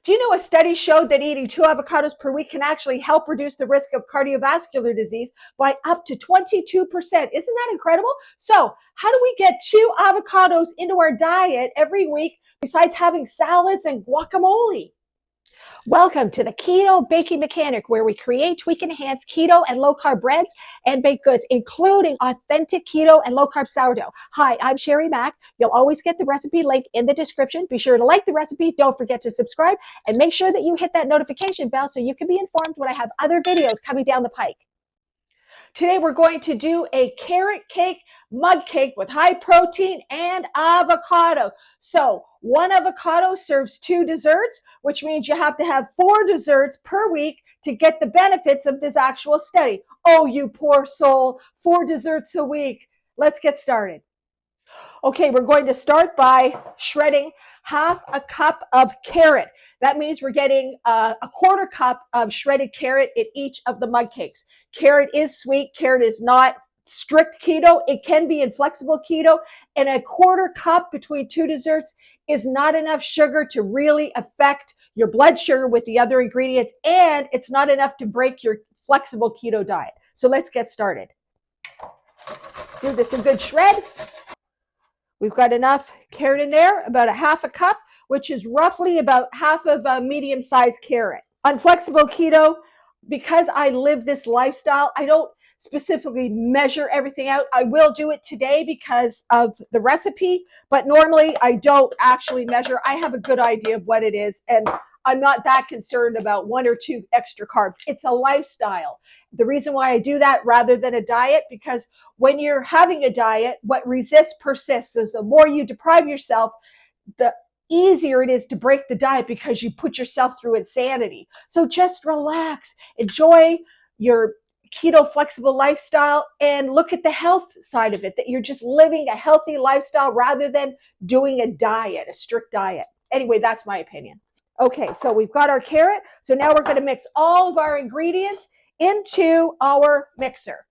Do you know a study showed that eating 2 avocados per week can actually help reduce the risk of cardiovascular disease by up to 22%? Isn't that incredible? So how do we get 2 avocados into our diet every week besides having salads and guacamole? Welcome to the Keto Baking Mechanic, where we create, tweak, and enhance keto and low-carb breads and baked goods, including authentic keto and low-carb sourdough. Hi, I'm Sherry Mack. You'll always get the recipe link in the description. Be sure to like the recipe. Don't forget to subscribe, and make sure that you hit that notification bell so you can be informed when I have other videos coming down the pike. Today we're going to do a carrot cake mug cake with high protein and avocado. So 1 avocado serves 2 desserts, which means you have to have 4 desserts per week to get the benefits of this actual study. Oh, you poor soul, 4 desserts a week. Let's get started. Okay, we're going to start by shredding half a cup of carrot. That means we're getting a 1/4 cup of shredded carrot in each of the mug cakes. Carrot is sweet. Carrot is not strict keto. It can be inflexible keto. And a 1/4 cup between 2 desserts is not enough sugar to really affect your blood sugar with the other ingredients. And it's not enough to break your flexible keto diet. So let's get started. Give this a good shred. We've got enough carrot in there, about a 1/2 cup, which is roughly about half of a medium-sized carrot. On flexible keto, because I live this lifestyle, I don't specifically measure everything out. I will do it today because of the recipe, but normally I don't actually measure. I have a good idea of what it is, and I'm not that concerned about 1 or 2 extra carbs. It's a lifestyle. The reason why I do that rather than a diet, because when you're having a diet, what resists persists. So the more you deprive yourself, the easier it is to break the diet because you put yourself through insanity. So just relax, enjoy your keto flexible lifestyle, and look at the health side of it, that you're just living a healthy lifestyle rather than doing a diet, a strict diet. Anyway, that's my opinion. Okay, so we've got our carrot. So now we're going to mix all of our ingredients into our mixer.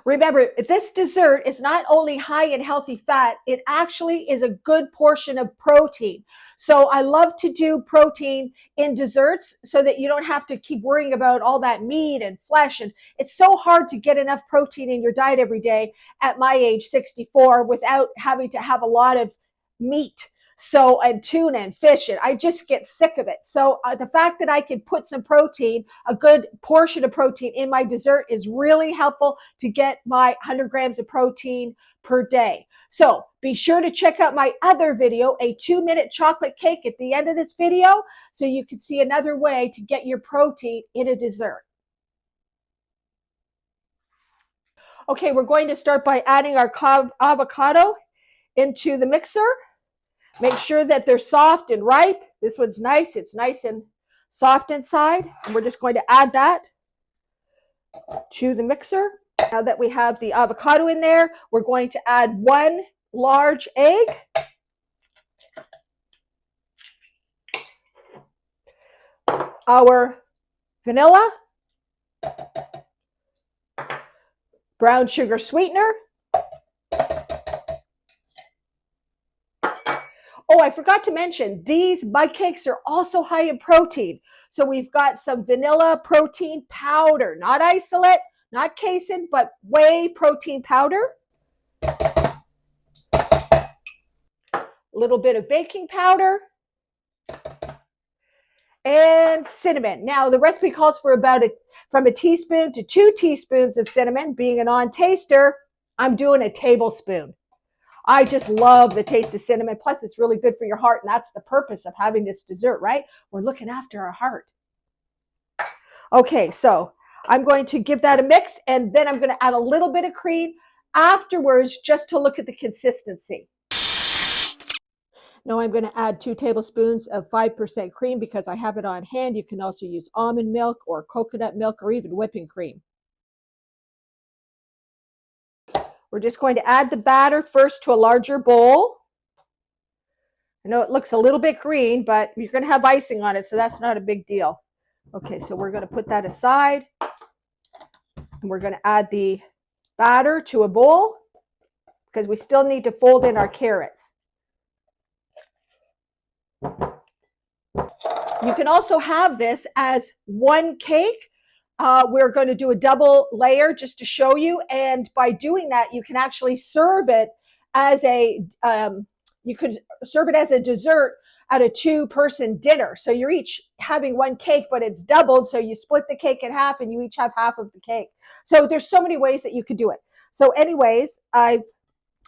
Remember, this dessert is not only high in healthy fat, it actually is a good portion of protein. So I love to do protein in desserts so that you don't have to keep worrying about all that meat and flesh. And it's so hard to get enough protein in your diet every day at my age, 64, without having to have a lot of meat. So, and tuna and fish, and I just get sick of it. So the fact that I can put some protein, a good portion of protein in my dessert, is really helpful to get my 100 grams of protein per day. So be sure to check out my other video, a 2-minute chocolate cake, at the end of this video, so you can see another way to get your protein in a dessert. Okay, we're going to start by adding our avocado into the mixer. Make sure that they're soft and ripe. This one's nice. It's nice and soft inside. And we're just going to add that to the mixer. Now that we have the avocado in there, we're going to add 1 large egg. Our vanilla, brown sugar sweetener. Oh, I forgot to mention, these mug cakes are also high in protein. So we've got some vanilla protein powder, not isolate, not casein, but whey protein powder. A little bit of baking powder. And cinnamon. Now, the recipe calls for from a teaspoon to 2 teaspoons of cinnamon. Being a non-taster, I'm doing a tablespoon. I just love the taste of cinnamon. Plus, it's really good for your heart, and that's the purpose of having this dessert, right? We're looking after our heart. Okay, so I'm going to give that a mix, and then I'm going to add a little bit of cream afterwards just to look at the consistency. Now I'm going to add 2 tablespoons of 5% cream because I have it on hand. You can also use almond milk or coconut milk or even whipping cream. We're just going to add the batter first to a larger bowl. I know it looks a little bit green, but you're going to have icing on it, so that's not a big deal. Okay, so we're going to put that aside. And we're going to add the batter to a bowl because we still need to fold in our carrots. You can also have this as one cake. We're going to do a double layer just to show you. And by doing that, you can actually serve it as you could serve it as a dessert at a 2-person dinner. So you're each having one cake, but it's doubled. So you split the cake in half and you each have half of the cake. So there's so many ways that you could do it. So anyways, I've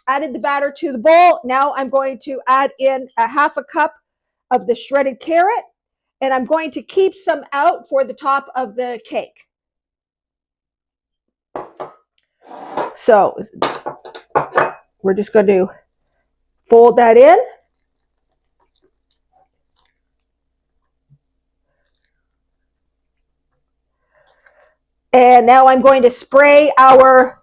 added the batter to the bowl. Now I'm going to add in a half a cup of the shredded carrot, and I'm going to keep some out for the top of the cake. So we're just going to fold that in. And now I'm going to spray our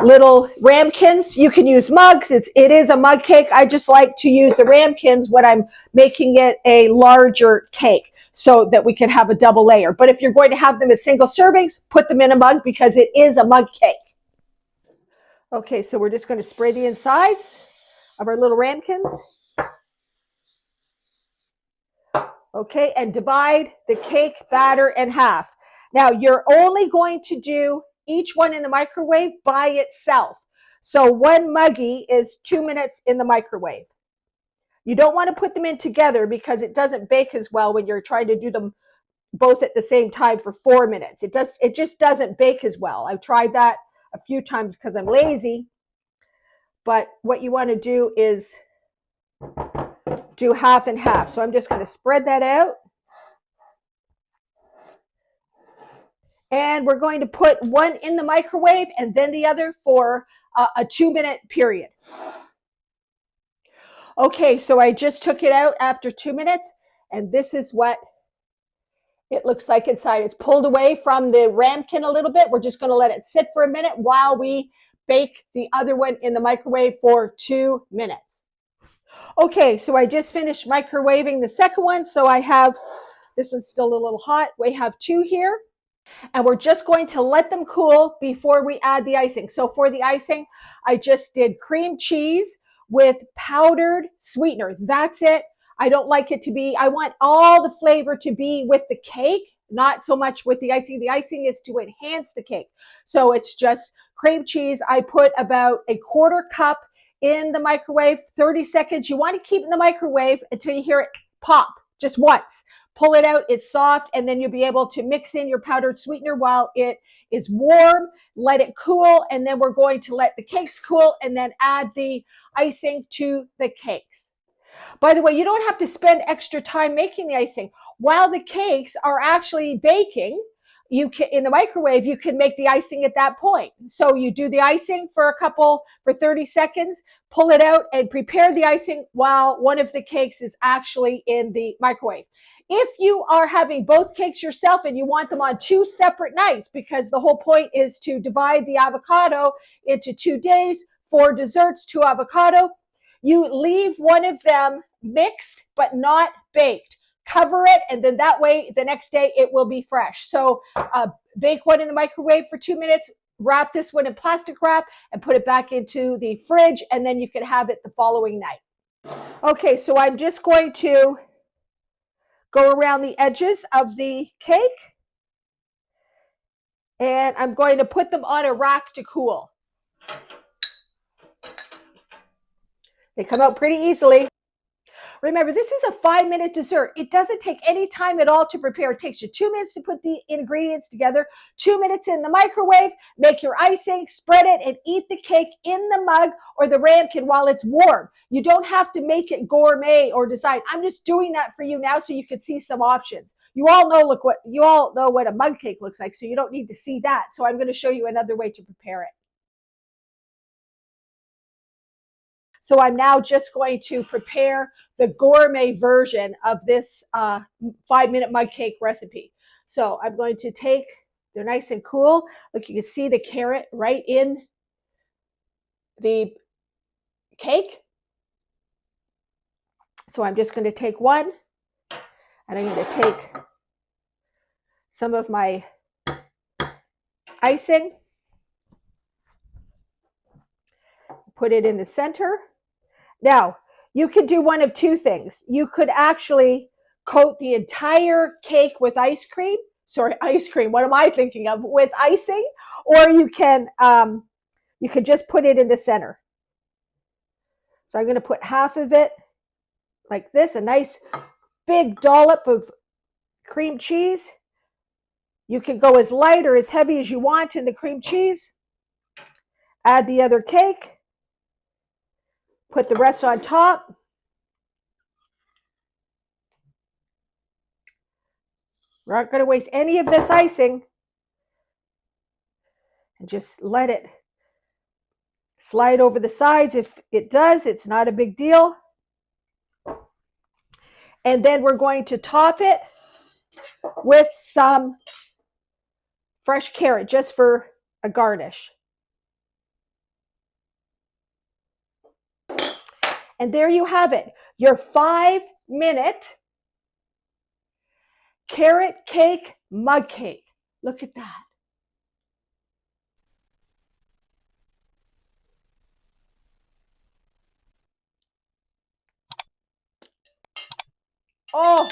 little ramekins. You can use mugs. It is a mug cake. I just like to use the ramekins when I'm making it a larger cake so that we can have a double layer. But if you're going to have them as single servings, put them in a mug because it is a mug cake. Okay, so we're just going to spray the insides of our little ramekins. Okay, and divide the cake batter in half. Now, you're only going to do each one in the microwave by itself. So one muggie is 2 minutes in the microwave. You don't want to put them in together because it doesn't bake as well when you're trying to do them both at the same time for 4 minutes. It just doesn't bake as well. I've tried that a few times because I'm lazy. But what you want to do is do half and half. So I'm just going to spread that out. And we're going to put one in the microwave and then the other for a 2-minute period. Okay, so I just took it out after 2 minutes, and this is what it looks like inside. It's pulled away from the ramekin a little bit. We're just going to let it sit for a minute while we bake the other one in the microwave for 2 minutes. Okay, so I just finished microwaving the second one. So I have, this one's still a little hot. We have 2 here. And we're just going to let them cool before we add the icing. So for the icing, I just did cream cheese with powdered sweetener. That's it. I don't like it to be, I want all the flavor to be with the cake, not so much with the icing. The icing is to enhance the cake. So it's just cream cheese. I put about a 1/4 cup in the microwave, 30 seconds. You want to keep it in the microwave until you hear it pop just once. Pull it out, it's soft, and then you'll be able to mix in your powdered sweetener while it is warm. Let it cool, and then we're going to let the cakes cool and then add the icing to the cakes. By the way, you don't have to spend extra time making the icing. While the cakes are actually baking, you can, in the microwave, you can make the icing at that point. So you do the icing for 30 seconds, pull it out and prepare the icing while one of the cakes is actually in the microwave. If you are having both cakes yourself and you want them on 2 separate nights, because the whole point is to divide the avocado into 2 days, 4 desserts, 2 avocado, you leave one of them mixed but not baked. Cover it, and then that way the next day it will be fresh. So bake one in the microwave for 2 minutes, wrap this one in plastic wrap, and put it back into the fridge, and then you can have it the following night. Okay, so I'm just going to go around the edges of the cake, and I'm going to put them on a rack to cool. They come out pretty easily. Remember, this is a 5-minute dessert. It doesn't take any time at all to prepare. It takes you 2 minutes to put the ingredients together, 2 minutes in the microwave, make your icing, spread it, and eat the cake in the mug or the ramekin while it's warm. You don't have to make it gourmet or design. I'm just doing that for you now so you can see some options. You all know what a mug cake looks like, so you don't need to see that. So I'm going to show you another way to prepare it. So I'm now just going to prepare the gourmet version of this 5-minute mug cake recipe. So I'm going to take, they're nice and cool. Look, you can see the carrot right in the cake. So I'm just going to take one, and I'm going to take some of my icing, put it in the center. Now, you could do one of 2 things. You could actually coat the entire cake with ice cream. Sorry, ice cream. What am I thinking of? With icing, or you can just put it in the center. So I'm going to put half of it like this, a nice big dollop of cream cheese. You can go as light or as heavy as you want in the cream cheese. Add the other cake. Put the rest on top. We're not going to waste any of this icing. And just let it slide over the sides. If it does, it's not a big deal. And then we're going to top it with some fresh carrot just for a garnish. And there you have it, your 5-minute carrot cake mug cake. Look at that. Oh,